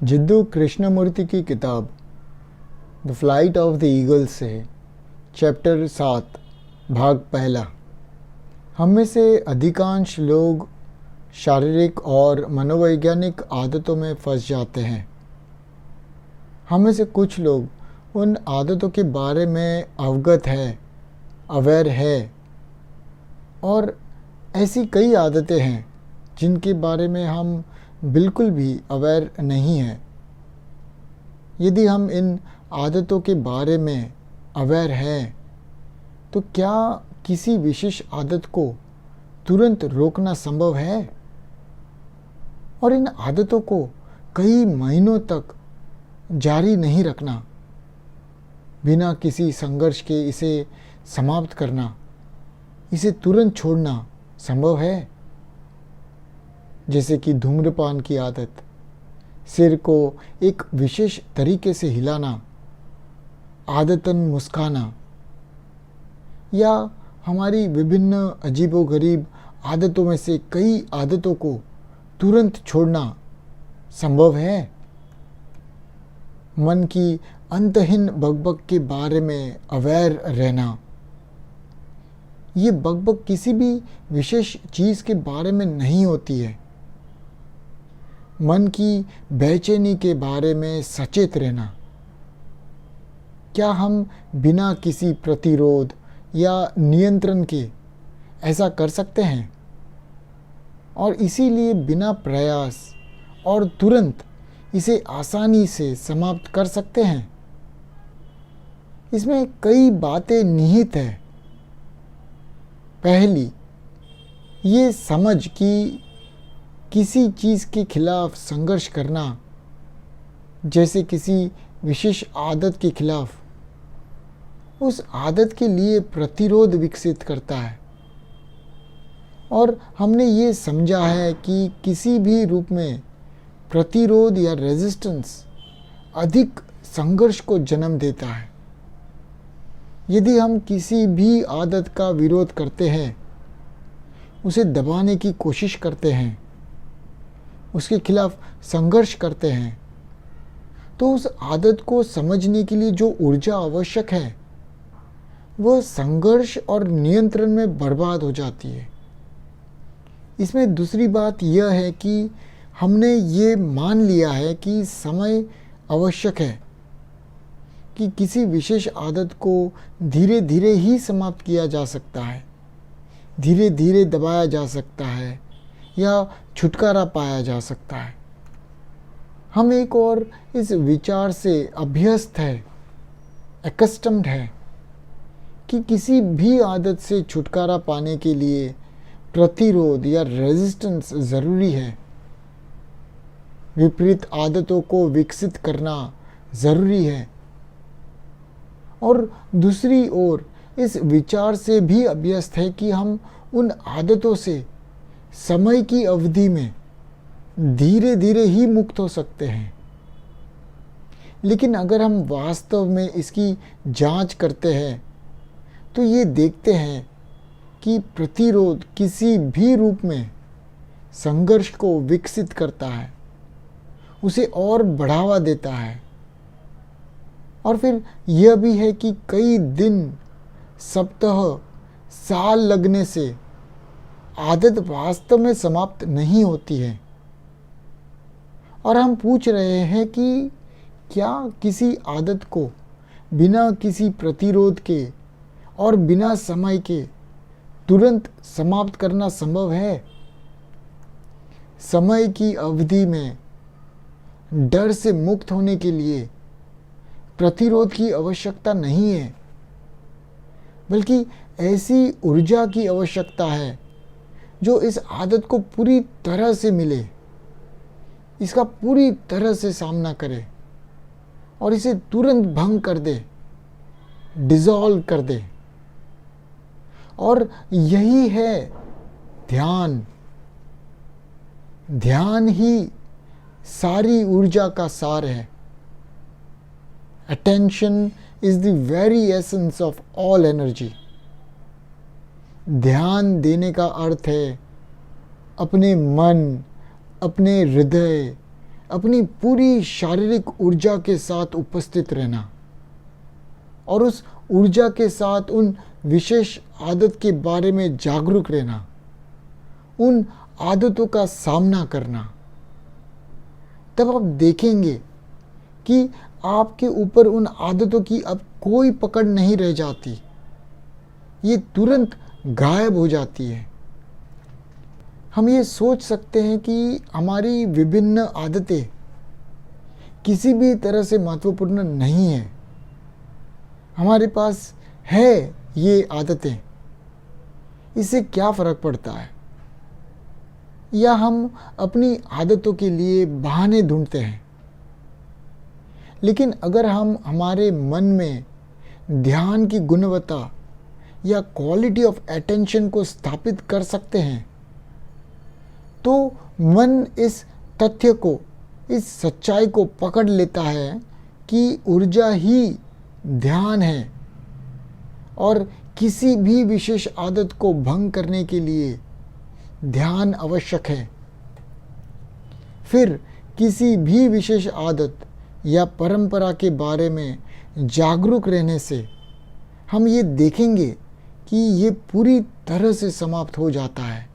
जिद्दू कृष्णमूर्ति की किताब the flight of the eagle से चैप्टर 7 भाग पहला। हम में से अधिकांश लोग शारीरिक और मनोवैज्ञानिक आदतों में फंस जाते हैं। हम में से कुछ लोग उन आदतों के बारे में अवगत है, अवेयर है, और ऐसी कई आदतें हैं जिनके बारे में हम बिल्कुल भी अवेयर नहीं हैं। यदि हम इन आदतों के बारे में अवेयर हैं तो क्या किसी विशेष आदत को तुरंत रोकना संभव है और इन आदतों को कई महीनों तक जारी नहीं रखना, बिना किसी संघर्ष के इसे समाप्त करना, इसे तुरंत छोड़ना संभव है? जैसे कि धूम्रपान की आदत, सिर को एक विशेष तरीके से हिलाना, आदतन मुस्काना, या हमारी विभिन्न अजीबोगरीब आदतों में से कई आदतों को तुरंत छोड़ना संभव है? मन की अंतहीन बकबक के बारे में अवेयर रहना। ये बकबक किसी भी विशेष चीज़ के बारे में नहीं होती है। मन की बेचैनी के बारे में सचेत रहना। क्या हम बिना किसी प्रतिरोध या नियंत्रण के ऐसा कर सकते हैं और इसीलिए बिना प्रयास और तुरंत इसे आसानी से समाप्त कर सकते हैं? इसमें कई बातें निहित हैं। पहली, ये समझ कि किसी चीज़ के खिलाफ संघर्ष करना, जैसे किसी विशेष आदत के खिलाफ, उस आदत के लिए प्रतिरोध विकसित करता है। और हमने ये समझा है कि किसी भी रूप में प्रतिरोध या रेजिस्टेंस अधिक संघर्ष को जन्म देता है। यदि हम किसी भी आदत का विरोध करते हैं, उसे दबाने की कोशिश करते हैं, उसके खिलाफ संघर्ष करते हैं, तो उस आदत को समझने के लिए जो ऊर्जा आवश्यक है वह संघर्ष और नियंत्रण में बर्बाद हो जाती है। इसमें दूसरी बात यह है कि हमने ये मान लिया है कि समय आवश्यक है, कि किसी विशेष आदत को धीरे धीरे ही समाप्त किया जा सकता है, धीरे धीरे दबाया जा सकता है या छुटकारा पाया जा सकता है। हम एक और इस विचार से अभ्यस्त है, एकस्टम्ड है, कि किसी भी आदत से छुटकारा पाने के लिए प्रतिरोध या रेजिस्टेंस ज़रूरी है। विपरीत आदतों को विकसित करना ज़रूरी है। और दूसरी ओर इस विचार से भी अभ्यस्त है कि हम उन आदतों से समय की अवधि में धीरे धीरे ही मुक्त हो सकते हैं। लेकिन अगर हम वास्तव में इसकी जांच करते हैं तो ये देखते हैं कि प्रतिरोध किसी भी रूप में संघर्ष को विकसित करता है, उसे और बढ़ावा देता है। और फिर यह भी है कि कई दिन, सप्ताह, साल लगने से आदत वास्तव में समाप्त नहीं होती है। और हम पूछ रहे हैं कि क्या किसी आदत को बिना किसी प्रतिरोध के और बिना समय के तुरंत समाप्त करना संभव है? समय की अवधि में डर से मुक्त होने के लिए प्रतिरोध की आवश्यकता नहीं है, बल्कि ऐसी ऊर्जा की आवश्यकता है जो इस आदत को पूरी तरह से मिले, इसका पूरी तरह से सामना करे और इसे तुरंत भंग कर दे, डिसॉल्व कर दे। और यही है ध्यान। ध्यान ही सारी ऊर्जा का सार है। Attention is the very essence of all energy. ध्यान देने का अर्थ है अपने मन, अपने हृदय, अपनी पूरी शारीरिक ऊर्जा के साथ उपस्थित रहना और उस ऊर्जा के साथ उन विशेष आदत के बारे में जागरूक रहना, उन आदतों का सामना करना, तब आप देखेंगे कि आपके ऊपर उन आदतों की अब कोई पकड़ नहीं रह जाती, ये तुरंत गायब हो जाती है। हम ये सोच सकते हैं कि हमारी विभिन्न आदतें किसी भी तरह से महत्वपूर्ण नहीं है। हमारे पास है ये आदतें, इससे क्या फ़र्क पड़ता है? या हम अपनी आदतों के लिए बहाने ढूंढते हैं। लेकिन अगर हम हमारे मन में ध्यान की गुणवत्ता या क्वालिटी ऑफ अटेंशन को स्थापित कर सकते हैं, तो मन इस तथ्य को, इस सच्चाई को पकड़ लेता है कि ऊर्जा ही ध्यान है और किसी भी विशेष आदत को भंग करने के लिए ध्यान आवश्यक है। फिर किसी भी विशेष आदत या परंपरा के बारे में जागरूक रहने से हम ये देखेंगे कि ये पूरी तरह से समाप्त हो जाता है।